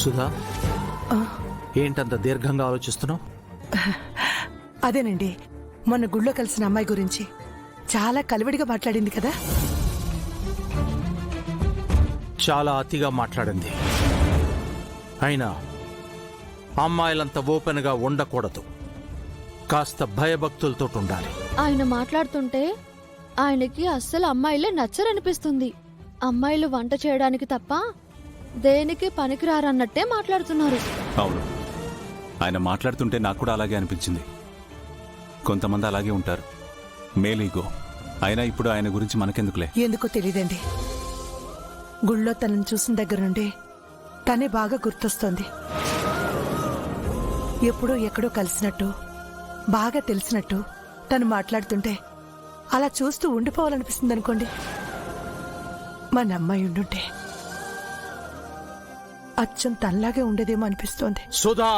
సుధా, ఏంటంత దీర్ఘంగా ఆలోచిస్తున్నావు? అదేనండి, మొన్న గుళ్ళో కలిసిన అమ్మాయి గురించి చాలా కలివిడిగా మాట్లాడింది కదా. చాలా అతిగా మాట్లాడింది. అయినా అమ్మాయిలంత ఓపెన్గా ఉండకూడదు. కాస్త భయభక్తులతో ఉండాలి. ఆయన మాట్లాడుతుంటే ఆయనకి అస్సలు అమ్మాయిలే నచ్చరనిపిస్తుంది. అమ్మాయిలు వంట చేయడానికి తప్ప దేనికి పనికిరారన్నట్టే మాట్లాడుతున్నారు. అవును, ఆయన మాట్లాడుతుంటే నాకు కూడా అలాగే అనిపించింది. కొంతమంది అలాగే ఉంటారు, మేలీగో. అయినా ఇప్పుడు ఆయన గురించి మనకెందుకులే. ఎందుకో తెలీదండి, గుళ్ళో తనని చూసిన దగ్గర నుండి తనే బాగా గుర్తొస్తోంది. ఎప్పుడో ఎక్కడో కలిసినట్టు, బాగా తెలిసినట్టు తను మాట్లాడుతుంటే అలా చూస్తూ ఉండిపోవాలనిపిస్తుంది అనుకోండి. మన అమ్మాయి ఉండుంటే అచ్చం తనలాగే ఉండేదేమో అనిపిస్తోంది. సుధా,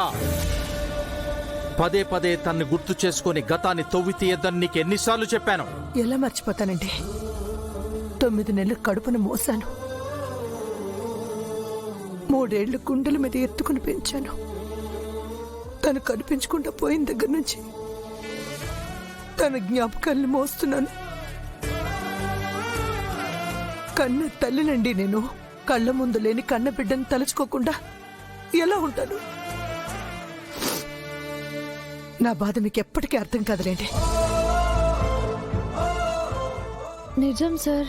పదే పదే తన్ని గుర్తు చేసుకుని గతాన్ని తవ్వి తీయద్దని నీకు ఎన్నిసార్లు చెప్పాను? ఎలా మర్చిపోతానండి? 9 నెలలు కడుపును మోసాను, 3 ఏళ్లు గుండెల మీద ఎత్తుకుని పెంచాను. తను కనిపించకుండా పోయిన దగ్గర నుంచి తన జ్ఞాపకాల్ని మోస్తున్నాను. కన్న తల్లినండి నేను. కళ్ళ ముందు లేని కన్న బిడ్డను తలుచుకోకుండా ఎలా ఉంటాను? నా బాధ మీకు ఎప్పటికీ అర్థం కాదులేండి. నిజం సార్,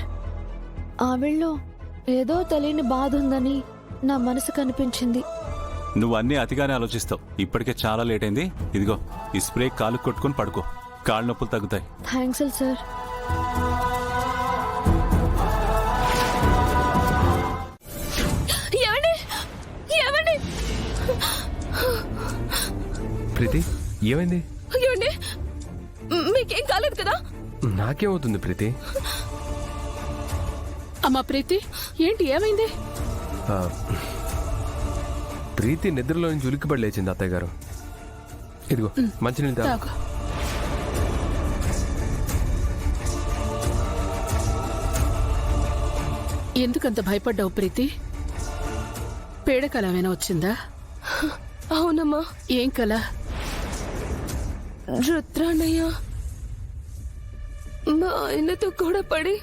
ఆవిళ్ళలో ఏదో తెలియని బాధ ఉందని నా మనసు కనిపించింది. నువ్వు అన్నీ అతిగానే ఆలోచిస్తావు. ఇప్పటికే చాలా లేట్ అయింది. ఇదిగో ఈ స్ప్రే కాలు కొట్టుకుని పడుకో, కాళ్ళ నొప్పులు తగ్గుతాయి. Thanks sir. ప్రీతి, ఏమైంది? ఏమండి, మీకేం కాలేదు కదా? నాకేమవుతుంది ప్రీతి? అమ్మా ప్రీతి, ఏంటి ఏమైంది? ప్రీతి నిద్రలో నుంచి ఉలిక్కిపడి లేచింది అత్తయ్య గారు. ఇదిగో మంచినీళ్ళు తాగు. ఎందుకంత భయపడ్డావు ప్రీతి? పేడకల ఏమైనా వచ్చిందా? అవునమ్మా. ఏం కల? రుద్రాన్నయ్య మా ఆయనతో కూడా పడి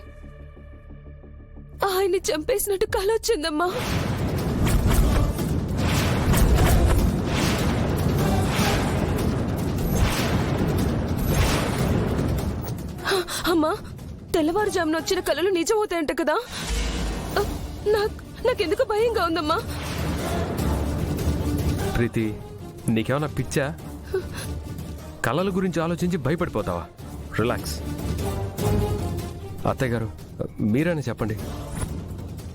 ఆయన్ని చంపేసినట్టు కల వచ్చిందమ్మా. అమ్మా, తెల్లవారుజామున వచ్చిన కలలు నిజమవుతాయంట కదా. నాకెందుకు భయంగా ఉందమ్మా. ప్రీతి, నీకేమన్నా పిచ్చా? కళల గురించి ఆలోచించి భయపడిపోతావా? రిలాక్స్. అత్తయ్య గారు, మీరైనా చెప్పండి.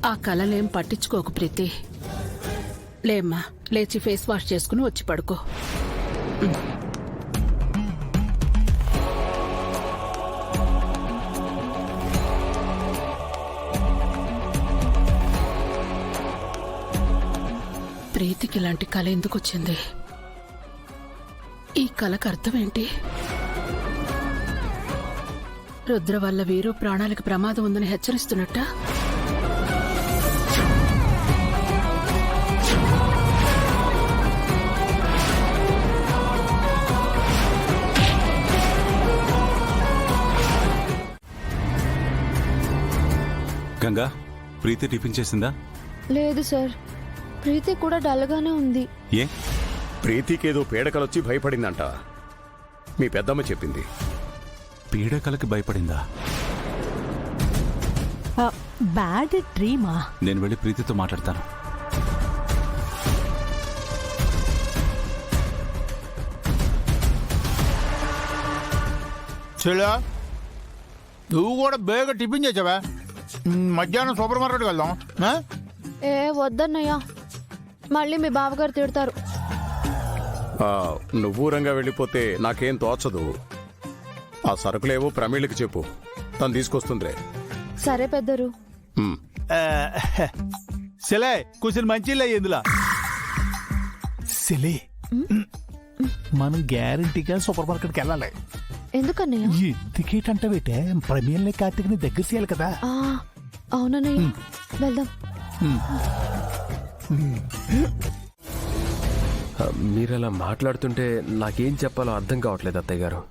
ఆ కలలేం పట్టించుకోకు ప్రీతి. లేమ్మా, లేచి ఫేస్ వాష్ చేసుకుని వచ్చి పడుకో. ప్రీతికి ఇలాంటి కళ ఎందుకు వచ్చింది? ఈ కళకు అర్థం ఏంటి? రుద్ర వల్ల వీరు ప్రాణాలకు ప్రమాదం ఉందని హెచ్చరిస్తున్నట్ట. గంగా, ప్రీతి టిఫిన్ చేసిందా? లేదు సార్, ప్రీతి కూడా డల్గానే ఉంది. ఏ? ప్రీతికేదో పీడకలొచ్చి భయపడిందంట, మీ పెద్దమ్మ చెప్పింది. పీడకలకి భయపడిందా? బ్యాడ్ డ్రీమా? నేను వెళ్ళి ప్రీతితో మాట్లాడతాను. చెల్లా, నువ్వు కూడా బేగా టిఫిన్ చేసావా? మధ్యాహ్నం సూపర్ మార్కెట్కి వెళ్దాం. ఏ వద్దన్నయ్యా, మళ్ళీ మీ బావగారు తిడతారు. నువ్వు రంగా వెళ్ళిపోతే నాకేం తోచదు. ఆ సరుకులేవో ప్రమీళ్ళకి చెప్పు, తను తీసుకొస్తుందిరే. సరే పెద్దరు. సెలే కూర్చొని మంచిలే. ఎందులా సెలే, మనం గ్యారంటీగా సూపర్ మార్కెట్కి వెళ్ళాలి. ఎందుకన్నయ్య? ఎందుకేటంటే ప్రమీల్ని కార్తీక్ని దగ్గర చేయాలి కదా. అవునన్నయ్య, వెళ్దాం. మీరలా మాట్లాడుతుంటే నాకేం చెప్పాలో అర్థం కావట్లేదు అత్తయ్య గారు.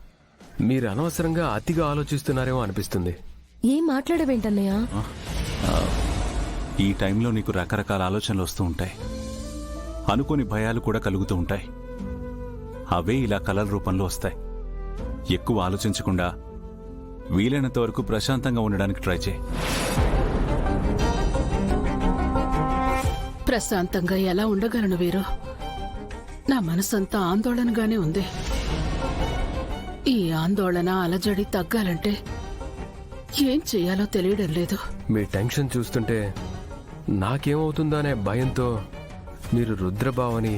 మీరు అనవసరంగా అతిగా ఆలోచిస్తున్నారేమో అనిపిస్తుంది. ఏం మాట్లాడవేంటన్నయ్య? ఈ టైంలో నీకు రకరకాల ఆలోచనలు వస్తూ ఉంటాయి, అనుకోని భయాలు కూడా కలుగుతూ ఉంటాయి. అవే ఇలా కలల రూపంలో వస్తాయి. ఎక్కువ ఆలోచించకుండా వీలైనంత వరకు ప్రశాంతంగా ఉండడానికి ట్రై చేయి. ప్రశాంతంగా ఎలా ఉండగలను వీరు? నా మనసంతా ఆందోళనగానే ఉంది. ఈ ఆందోళన అలజడి తగ్గాలంటే ఏం చెయ్యాలో తెలియడం లేదు. మీ టెన్షన్ చూస్తుంటే నాకేమవుతుందో అనే భయంతో మీరు రుద్రబావని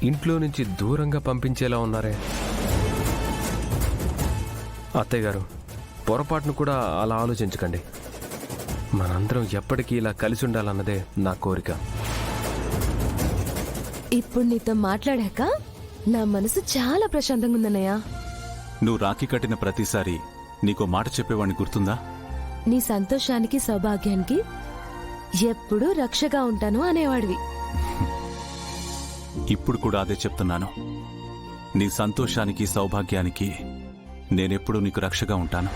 ఇంట్లో నుంచి దూరంగా పంపించేలా ఉన్నారే. అత్తయ్య గారు, పొరపాటును కూడా అలా ఆలోచించకండి. మనందరం ఎప్పటికీ ఇలా కలిసి ఉండాలన్నదే నా కోరిక. ఇప్పుడు నీతో మాట్లాడాక నా మనసు చాలా ప్రశాంతంగా ఉందన్నయ్య. నువ్వు రాఖీ కట్టిన ప్రతిసారి నీకో మాట చెప్పేవాడిని గుర్తుందా? నీ సంతోషానికి సౌభాగ్యానికి ఎప్పుడూ రక్షగా ఉంటాను అనేవాడివి. ఇప్పుడు కూడా అదే చెప్తున్నాను. నీ సంతోషానికి సౌభాగ్యానికి నేనెప్పుడూ నీకు రక్షగా ఉంటాను.